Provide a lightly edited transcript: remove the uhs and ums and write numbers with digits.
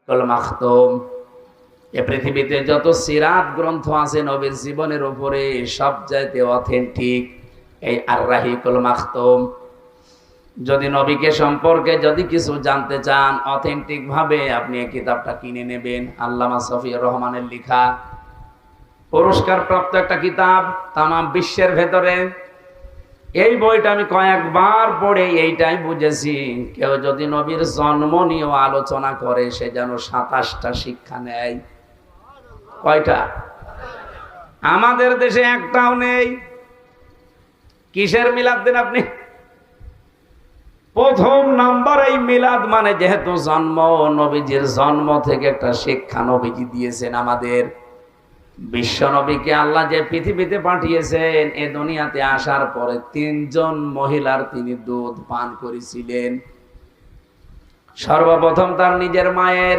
Call মাখতুম। এ পৃথিবীতে যত সিরাত গ্রন্থ আছে নবীর জীবনের উপরে সবচাইতে অথেন্টিক এই আর রাহিকুল মাখতুম। যদি নবীকে সম্পর্কে যদি কিছু জানতে চান অথেন্টিক ভাবে, আপনি এই কিতাবটা কিনে নেবেন। আল্লামা সফিউর রহমানের লেখা, পুরস্কার প্রাপ্ত একটা কিতাব তামাম বিশ্বের ভেতরে। এই বইটা আমি কয়েকবার পড়ে এইটাই বুঝেছি, কেউ যদি নবীর জন্ম নিয়ে আলোচনা করে সে যেন 27টা শিক্ষা নেয়। কয়টা? আমাদের দেশে একটাও নেই। কিসের মিলাদ দেন আপনি? প্রথম নাম্বার এই মিলাদ, মানে যেহেতু জন্ম, নবীজির জন্ম থেকে একটা শিক্ষা নবীজি দিয়েছেন আমাদের। বিশ্ব নবীকে আল্লাহ যে পৃথিবীতে পাঠিয়েছেন, এ দুনিয়াতে আসার পরে 3 জন মহিলার তিনি দুধ পান করেছিলেন। সর্বপ্রথম তার নিজের মায়ের